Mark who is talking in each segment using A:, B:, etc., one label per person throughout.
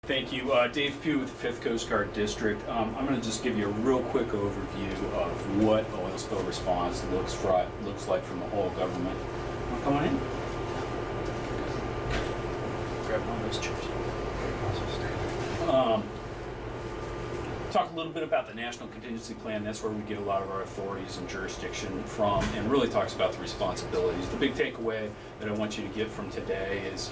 A: Thank you. Dave Pugh with the 5th Coast Guard District. I'm going to just give you a real quick overview of what oil spill response looks like from the whole government. Want to come on in? Grab one of those chairs. Talk a little bit about the National Contingency Plan. That's where we get a lot of our authorities and jurisdiction from, and really talks about the responsibilities. The big takeaway that I want you to get from today is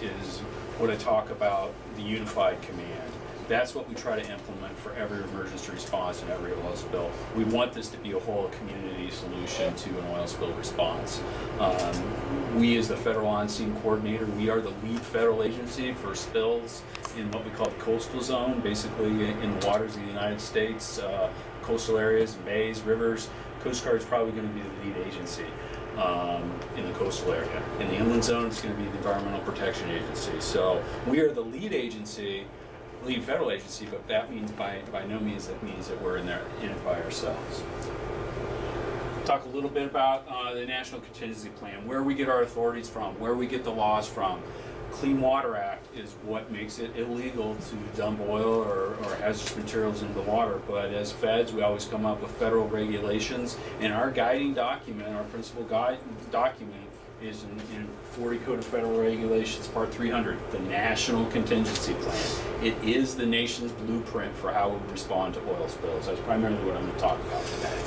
A: what I talk about, the unified command. That's what we try to implement for every emergency response and every oil spill. We want this to be a whole community solution to an oil spill response. We as the Federal On-Scene Coordinator, we are the lead federal agency for spills in what we call the coastal zone, basically in the waters of the United States, coastal areas, bays, rivers. Coast Guard is probably going to be the lead agency in the coastal area. In the inland zone, it's going to be the Environmental Protection Agency. So we are the lead agency, lead federal agency, but that means by no means that means that we're in it by ourselves. Talk a little bit about the National Contingency Plan, where we get our authorities from, where we get the laws from. Clean Water Act is what makes it illegal to dump oil or hazardous materials into the water, but as feds we always come up with federal regulations, and our guiding document, our principal document is in 40 Code of Federal Regulations, Part 300, the National Contingency Plan. It is the nation's blueprint for how we respond to oil spills. That's primarily what I'm going to talk about today.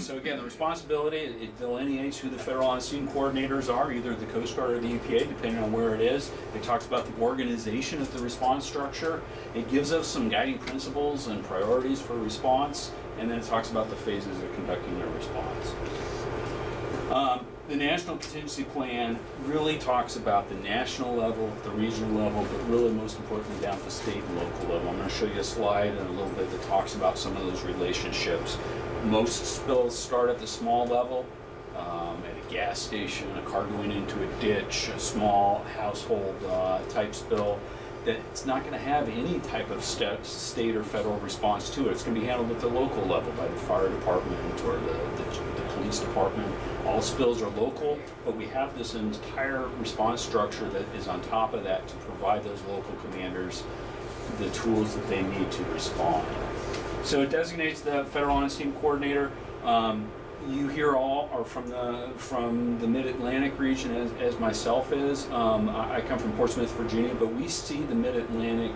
A: So again, the responsibility, it delineates who the Federal On-Scene Coordinators are, either the Coast Guard or the EPA, depending on where it is. It talks about the organization of the response structure. It gives us some guiding principles and priorities for response, and then it talks about the phases of conducting their response. The National Contingency Plan really talks about the national level, the regional level, but really most importantly down to the state and local level. I'm going to show you a slide in a little bit that talks about some of those relationships. Most spills start at the small level, at a gas station, a car going into a ditch, a small household type spill. That's not going to have any type of state or federal response to it. It's going to be handled at the local level by the fire department or the police department. All spills are local, but we have this entire response structure that is on top of that to provide those local commanders the tools that they need to respond. So it designates the Federal On-Scene Coordinator. You here all are from the Mid-Atlantic region, as myself is. I come from Portsmouth, Virginia, but we see the Mid-Atlantic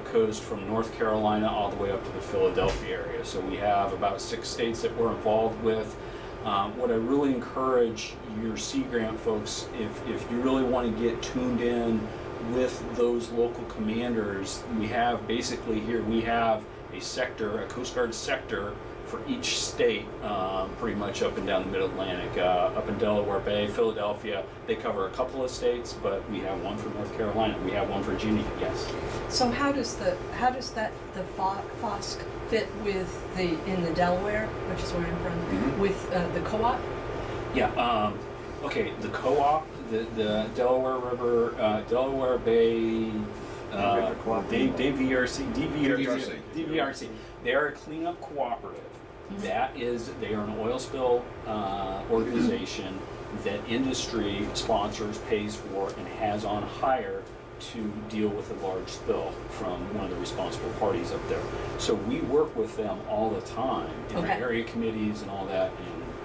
A: coast from North Carolina all the way up to the Philadelphia area. So we have about 6 states that we're involved with. What I really encourage your Sea Grant folks, if you really want to get tuned in with those local commanders, we have basically here, we have a sector, a Coast Guard sector for each state, pretty much up and down the Mid-Atlantic. Up in Delaware Bay, Philadelphia, they cover a couple of states, but we have one for North Carolina. We have one for Virginia, yes.
B: So how does the FOSC fit with in the Delaware, which is where I'm from, with the co-op?
A: Yeah. Okay. The co-op, the Delaware River, Delaware Bay, DVRC. They are a cleanup cooperative. That is, they are an oil spill organization that industry sponsors, pays for, and has on hire to deal with a large spill from one of the responsible parties up there. So we work with them all the time in our area committees and all that,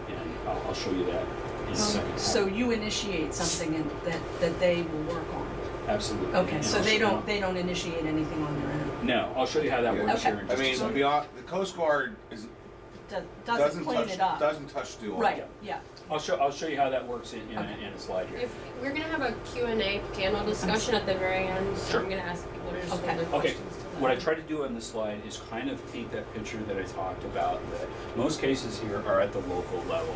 A: and I'll show you that in a second.
B: So you initiate something that they will work on?
A: Absolutely.
B: Okay,
A: and
B: so they don't initiate anything on their own?
A: No, I'll show you how that works here in just a second.
C: The Coast Guard
B: doesn't clean it up.
C: Doesn't touch the oil.
B: Right, yeah.
A: I'll show you how that works in a slide here.
D: If we're going to have a Q&A panel discussion at the very end, so
A: Sure.
D: I'm going to ask people to just hold their
A: Okay,
D: questions to
A: what I
D: that.
A: try to do on this slide is kind of paint that picture that I talked about, that most cases here are at the local level.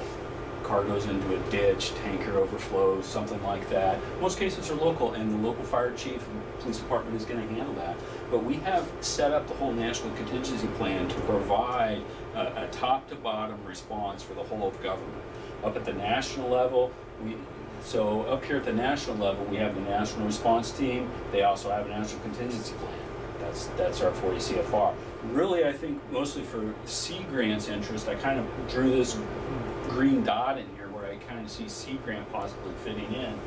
A: Car goes into a ditch, tanker overflows, something like that. Most cases are local, and the local fire chief and police department is going to handle that. But we have set up the whole National Contingency Plan to provide a top-to-bottom response for the whole of government. Up at the national level, so up here at the national level, we have the National Response Team. They also have a National Contingency Plan. That's our 40 CFR. Really, I think mostly for Sea Grant's interest, I kind of drew this green dot in here where I kind of see Sea Grant possibly fitting in.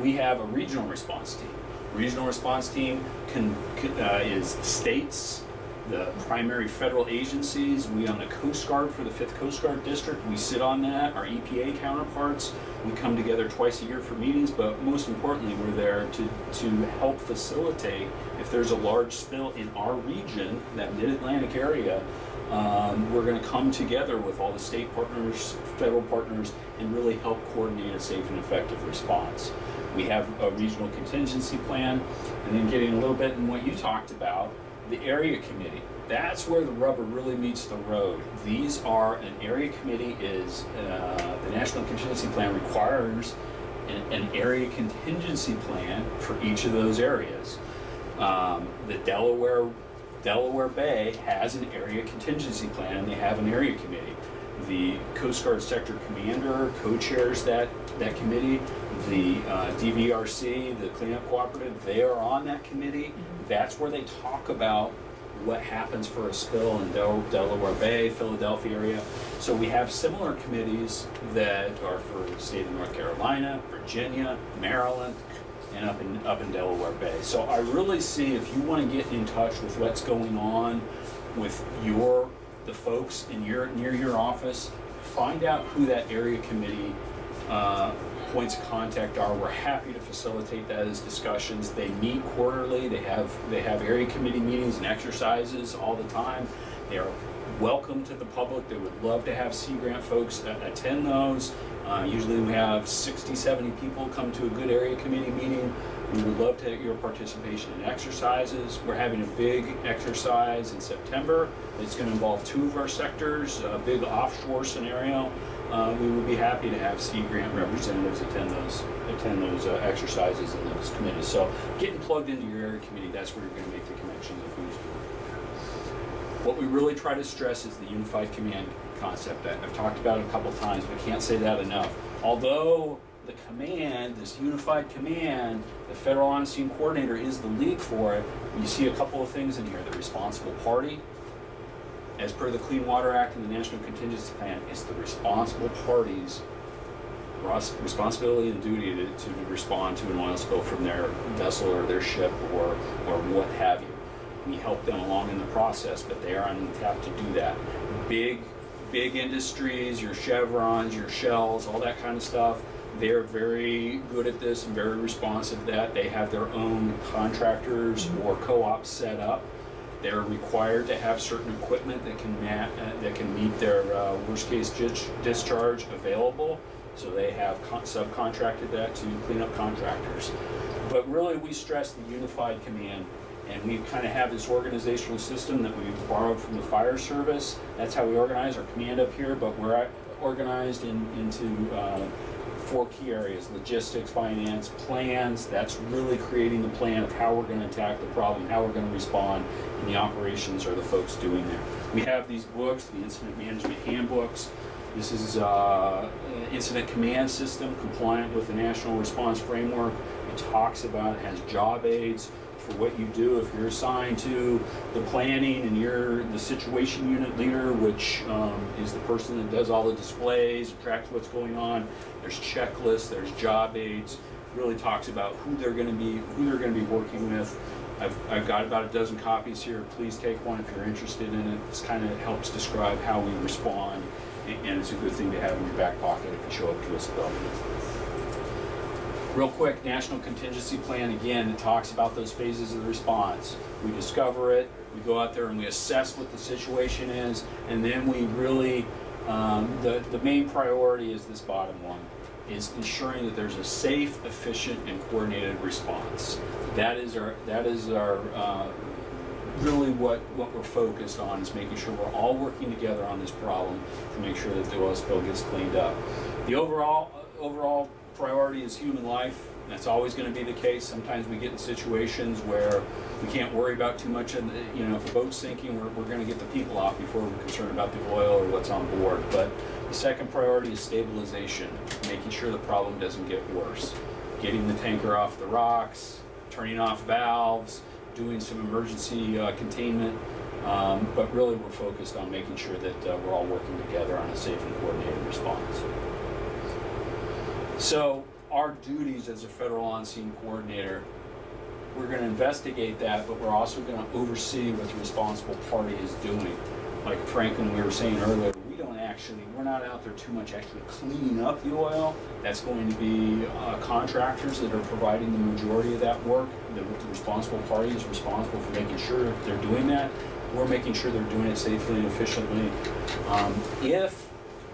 A: We have a regional response team. Regional response team is the states, the primary federal agencies. We on the Coast Guard for the 5th Coast Guard District, we sit on that. Our EPA counterparts, we come together twice a year for meetings, but most importantly, we're there to help facilitate if there's a large spill in our region, that mid-Atlantic area. We're going to come together with all the state partners, federal partners, and really help coordinate a safe and effective response. We have a regional contingency plan, and then getting a little bit in what you talked about, the area committee. That's where the rubber really meets the road. These are, an area committee is, the National Contingency Plan requires an area contingency plan for each of those areas. The Delaware Bay has an area contingency plan, and they have an area committee. The Coast Guard Sector Commander co-chairs that committee. The DVRC, the Cleanup Cooperative, they are on that committee. That's where they talk about what happens for a spill in Delaware Bay, Philadelphia area. So we have similar committees that are for the state of North Carolina, Virginia, Maryland, and up in Delaware Bay. So I really see, if you want to get in touch with what's going on with the folks near your office, find out who that area committee points of contact are. We're happy to facilitate those discussions. They meet quarterly. They have area committee meetings and exercises all the time. They are welcome to the public. They would love to have Sea Grant folks attend those. Usually we have 60, 70 people come to a good area committee meeting. We would love to have your participation in exercises. We're having a big exercise in September. It's going to involve 2 of our sectors, a big offshore scenario. We would be happy to have Sea Grant representatives attend those exercises and those committees. So getting plugged into your area committee, that's where you're going to make the connections of who's doing it. What we really try to stress is the unified command concept. I've talked about it a couple times, but can't say that enough. Although the command, this unified command, the federal on-scene coordinator is the lead for it, you see a couple of things in here. The responsible party, as per the Clean Water Act and the National Contingency Plan, it's the responsible party's responsibility and duty to respond to an oil spill from their vessel or their ship or what have you. We help them along in the process, but they are on tap to do that. Big industries, your Chevrons, your Shells, all that kind of stuff, they're very good at this and very responsive to that. They have their own contractors or co-ops set up. They're required to have certain equipment that can meet their worst case discharge available. So they have subcontracted that to cleanup contractors. But really we stress the unified command, and we kind of have this organizational system that we've borrowed from the fire service. That's how we organize our command up here, but we're organized into 4 key areas: logistics, finance, plans. That's really creating the plan of how we're going to attack the problem, how we're going to respond, and the operations are the folks doing that. We have these books, the incident management handbooks. This is incident command system compliant with the National Response Framework. It talks about, it has job aids for what you do if you're assigned to the planning and you're the situation unit leader, which is the person that does all the displays, tracks what's going on. There's checklists, there's job aids. Really talks about who they're going to be working with. I've got about a dozen copies here. Please take one if you're interested in it. This kind of helps describe how we respond, and it's a good thing to have in your back pocket if you show up to a spill. Real quick, National Contingency Plan, again, it talks about those phases of the response. We discover it, we go out there and we assess what the situation is, and then we really, the main priority is this bottom one, is ensuring that there's a safe, efficient, and coordinated response. That is our really what we're focused on, is making sure we're all working together on this problem to make sure that the oil spill gets cleaned up. The overall priority is human life. That's always going to be the case. Sometimes we get in situations where we can't worry about too much. If a boat's sinking, we're going to get the people off before we're concerned about the oil or what's on board. But the second priority is stabilization, making sure the problem doesn't get worse. Getting the tanker off the rocks, turning off valves, doing some emergency containment. But really we're focused on making sure that we're all working together on a safe and coordinated response. So our duties as a federal on-scene coordinator, we're gonna investigate that, but we're also gonna oversee what the responsible party is doing. Like Frank and we were saying earlier, we're not out there too much actually cleaning up the oil. That's going to be contractors that are providing the majority of that work. The responsible party is responsible for making sure they're doing that. We're making sure they're doing it safely and efficiently. If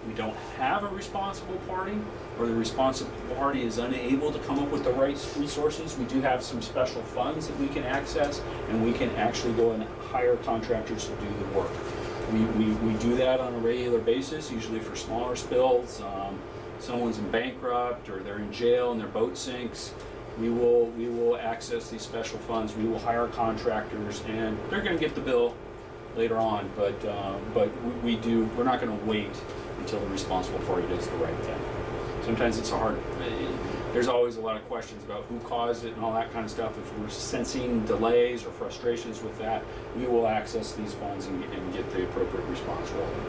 A: we don't have a responsible party, or the responsible party is unable to come up with the right resources, we do have some special funds that we can access, and we can actually go and hire contractors to do the work. We do that on a regular basis, usually for smaller spills. Someone's in bankrupt or they're in jail and their boat sinks. We will access these special funds. We will hire contractors, and they're going to get the bill later on. But we're not going to wait until the responsible party does the right thing. Sometimes it's hard. There's always a lot of questions about who caused it and all that kind of stuff. If we're sensing delays or frustrations with that, we will access these funds and get the appropriate response rolling.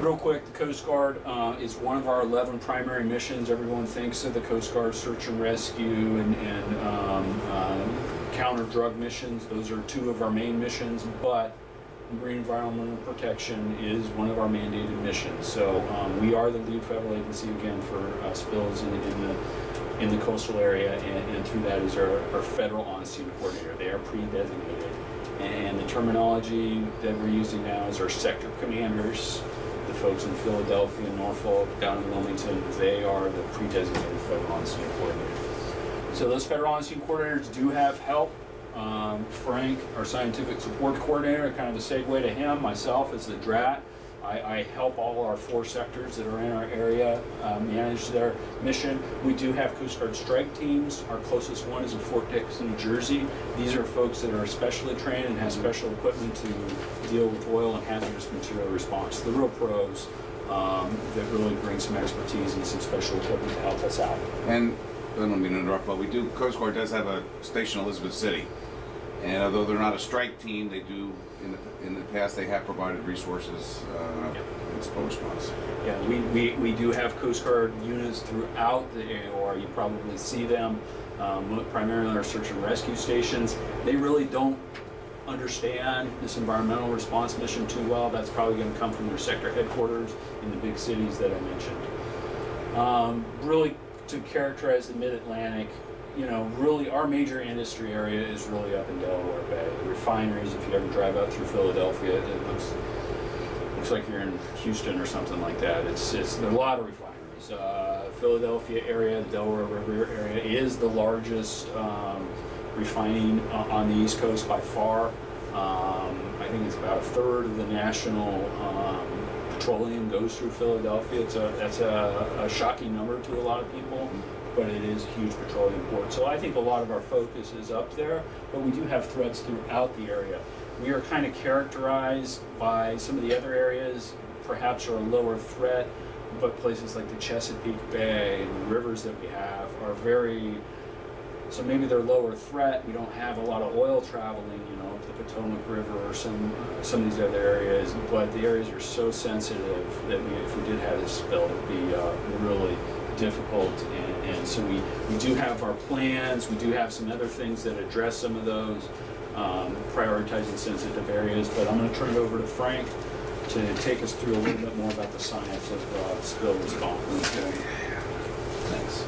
A: Real quick, the Coast Guard is one of our 11 primary missions. Everyone thinks of the Coast Guard search and rescue and counter drug missions. Those are two of our main missions, but marine environmental protection is one of our mandated missions. So we are the lead federal agency again for spills in the coastal area, and through that is our federal on-scene coordinator. They are pre-designated, and the terminology that we're using now is our sector commanders. The folks in Philadelphia, Norfolk, down in Wilmington, they are the pre-designated federal on-scene coordinator. So those federal on-scene coordinators do have help. Frank, our scientific support coordinator, kind of a segue to him. Myself as the DRAT. I help all our 4 sectors that are in our area manage their mission. We do have Coast Guard strike teams. Our closest one is in Fort Dix, New Jersey. These are folks that are specially trained and have special equipment to deal with oil and hazardous material response. The real pros that really bring some expertise and some special equipment to help us out.
C: And I don't mean to interrupt, but Coast Guard does have a station in Elizabeth City. And although they're not a strike team, they do, in the past, they have provided resources in spill response.
A: Yeah, we do have Coast Guard units throughout the AOR. You probably see them, primarily our search and rescue stations. They really don't understand this environmental response mission too well. That's probably going to come from their sector headquarters in the big cities that I mentioned. Really, to characterize the Mid-Atlantic, really our major industry area is really up in Delaware Bay. The refineries, if you ever drive out through Philadelphia, it looks like you're in Houston or something like that. There are a lot of refineries. Philadelphia area, the Delaware River area is the largest refining on the East Coast by far. I think it's about 1/3 of the national petroleum goes through Philadelphia. That's a shocking number to a lot of people, but it is a huge petroleum port. So I think a lot of our focus is up there, but we do have threats throughout the area. We are kind of characterized by some of the other areas, perhaps are a lower threat, but places like the Chesapeake Bay and the rivers that we have are so maybe they're lower threat. We don't have a lot of oil traveling, to the Potomac River or some of these other areas, but the areas are so sensitive that if we did have this spill, it would be really difficult. And so we do have our plans. We do have some other things that address some of those, prioritizing sensitive areas. But I'm going to turn it over to Frank to take us through a little bit more about the science of spill response.
C: Okay. Thanks.